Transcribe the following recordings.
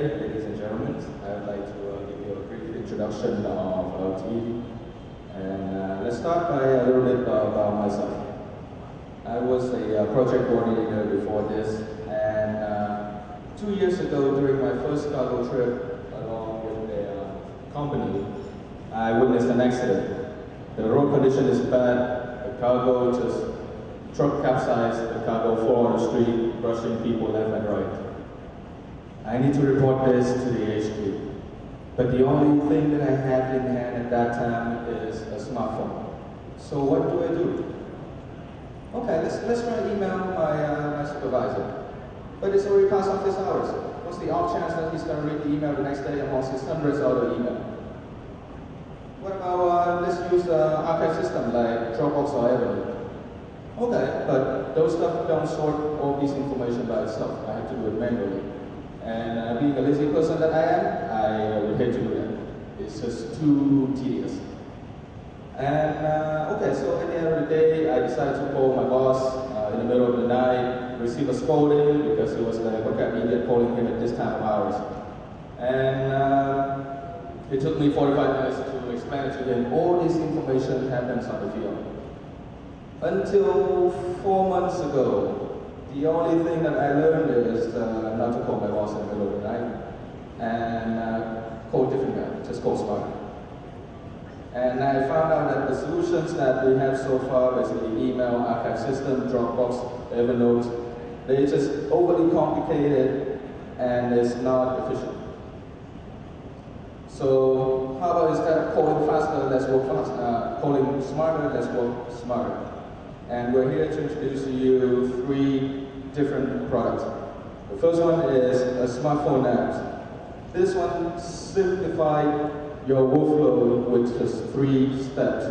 day, ladies and gentlemen. I'd like to give you a brief introduction of our team. And let's start by a little bit about myself. I was a project coordinator before this, and 2 years ago, during my first cargo trip along with a company, I witnessed an accident. The road condition is bad, the cargo truck capsized, the cargo fell on the street, brushing people left and right. I need to report this to the HQ. But the only thing that I had in hand at that time is a smartphone. So what do I do? Okay, let's try to email my supervisor. But it's already past office hours. What's the off chance that he's going to read the email the next day amongst his hundreds of other email? What about let's use the archive system like Dropbox or Evernote? Okay, but those stuff don't sort all this information by itself. I have to do it manually. And being a lazy person that I am, I would hate to do that. It's just too tedious. And okay, so at the end of the day, I decided to call my boss in the middle of the night, receive a scolding because he was like, what kind of idiot calling him at this time of hours? And it took me 45 minutes to explain to him all this information happens on the field. Until 4 months ago, the only thing that I learned is not to call my boss in the middle of the night and call a different guy, just call Spark. And I found out that the solutions that we have so far, basically email, archive system, Dropbox, Evernote, they're just overly complicated and it's not efficient. So how about instead of calling faster, let's work faster, calling smarter, let's work smarter. And we're here to introduce to you 3 different products. The first one is a smartphone app. This one simplified your workflow with just 3 steps.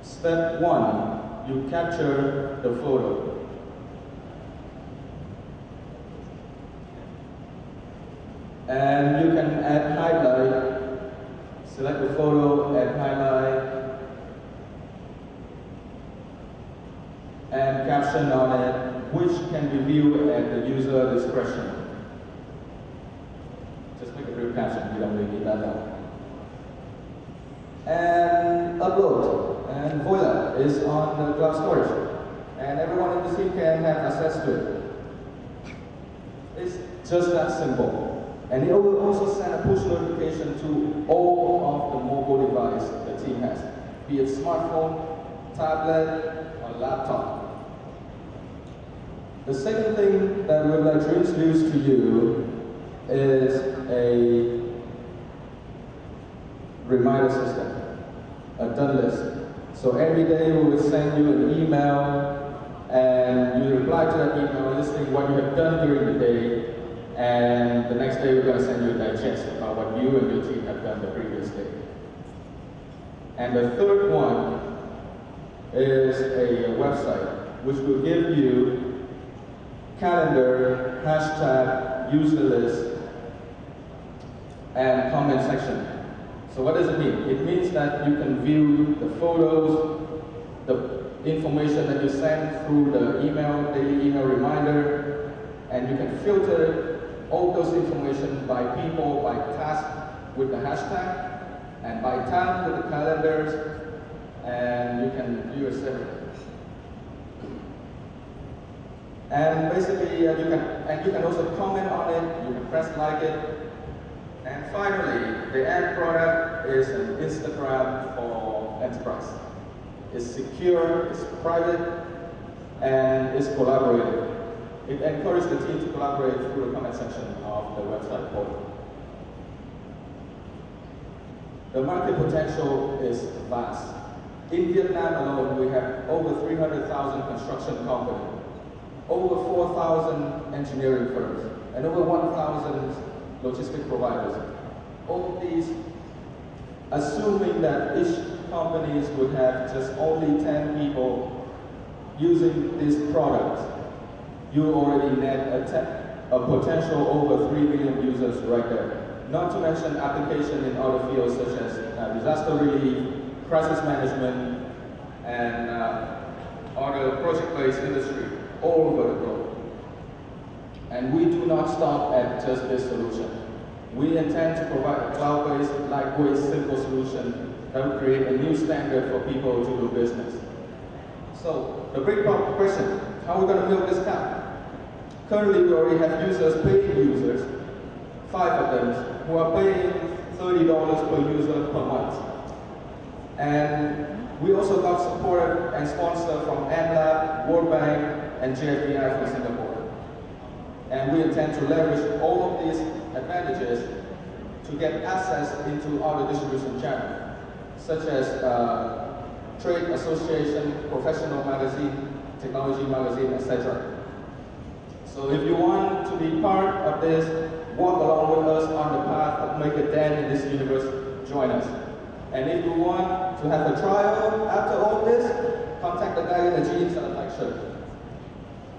Step 1, you capture the photo. And you can add highlight, select the photo, add highlight, and caption on it, which can be viewed at the user discretion. Just make a brief caption, you don't really need that now. And upload, and voila, is on the cloud storage. And everyone in the team can have access to it. It's just that simple. And it will also send a push notification to all of the mobile device the team has, be it smartphone, tablet, or laptop. The second thing that we would like to introduce to you is a reminder system, a done list. So every day we will send you an email and you reply to that email listing what you have done during the day, and the next day we're going to send you a digest about what you and your team have done the previous day. And the third one is a website which will give you calendar, hashtag, user list, and comment section. So what does it mean? It means that you can view the photos, the information that you send through the email, daily email reminder, and you can filter all those information by people, by task with the hashtag, and by time with the calendars, and you can view it separately. And basically, you can also comment on it, you can press like it. And finally, the end product is an Instagram for enterprise. It's secure, it's private, and it's collaborative. It encourages the team to collaborate through the comment section of the website portal. The market potential is vast. In Vietnam alone, we have over 300,000 construction companies, over 4,000 engineering firms, and over 1,000 logistic providers. All of these, assuming that each companies would have just only 10 people using this product, you already net a potential over 3 million users right there. Not to mention application in other fields such as disaster relief, crisis management, and other project-based industry all over the globe. And we do not stop at just this solution. We intend to provide a cloud-based, lightweight, simple solution that will create a new standard for people to do business. So, the big question, how are we going to build this cow? Currently, we already have users, paid users, 5 of them, who are paying $30 per user per month. And we also got support and sponsor from AmLab, World Bank, and JFDI from Singapore. And we intend to leverage all of these advantages to get access into other distribution channels, such as trade association, professional magazine, technology magazine, etc. So if you want to be part of this, walk along with us on the path of make a dent in this universe, join us. And if you want to have a trial after all this, contact the guy in the jeans and the black shirt.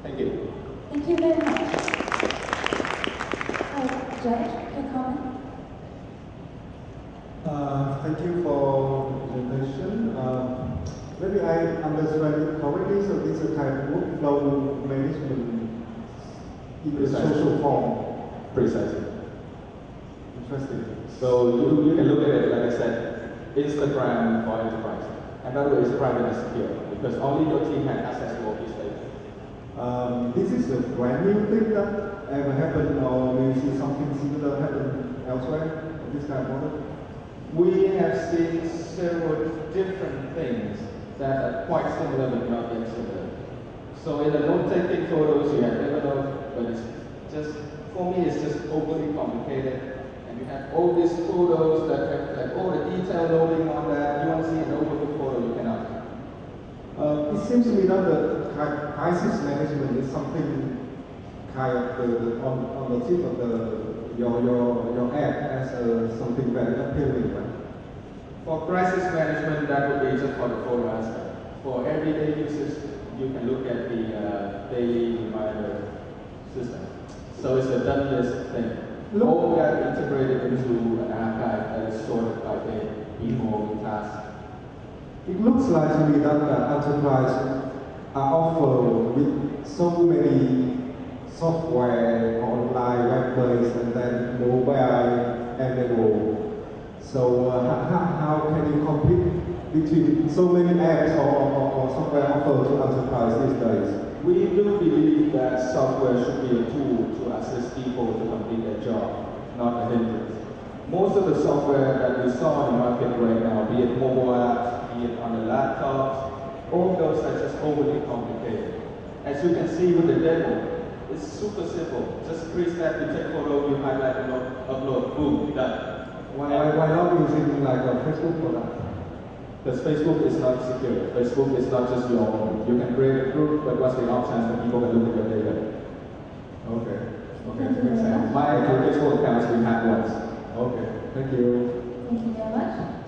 Thank you. Thank you very much. Judge, your comment? Thank you for the presentation. Maybe I understand it correctly, so this is a kind of workflow management in a social form. Precisely. Interesting. So you can look at it, like I said, Instagram for enterprise. And by the way, it's private and secure, because only your team has access to all these data. This is a brand new thing that ever happened, or do you see something similar happen elsewhere, this kind of model? We have seen several different things that are quite similar but not yet similar. So in the note-taking photos, you have Evernote, but it's just, for me, it's just overly complicated. And you have all these photos that have like all the detail loading on that. You want to see an overlook photo, you cannot. It seems to me that the crisis management is something kind of on the tip of your app as something very appealing, right? For crisis management, that would be just for the photo aspect. For everyday uses, you can look at the daily reminder system. So it's a done list thing. All that integrated into an archive that is sorted by day, people, tasks. It looks like to me that the enterprise are offered with so many software, online, web-based, and then mobile, and so how can you compete between so many apps or software offered to enterprise these days? We do believe that software should be a tool to assist people to complete their job, not a hindrance. Most of the software that we saw in the market right now, be it mobile apps, be it on the laptops, all those are just overly complicated. As you can see with the demo, it's super simple. Just 3 steps, you take photo, you highlight, upload, boom, done. Why not using like a Facebook product? Because Facebook is not secure. Facebook is not just your own. You can create a group, but what's the options that people can look at your data? Okay. Makes sense. My Facebook accounts we had once. Okay. Thank you. Thank you very much.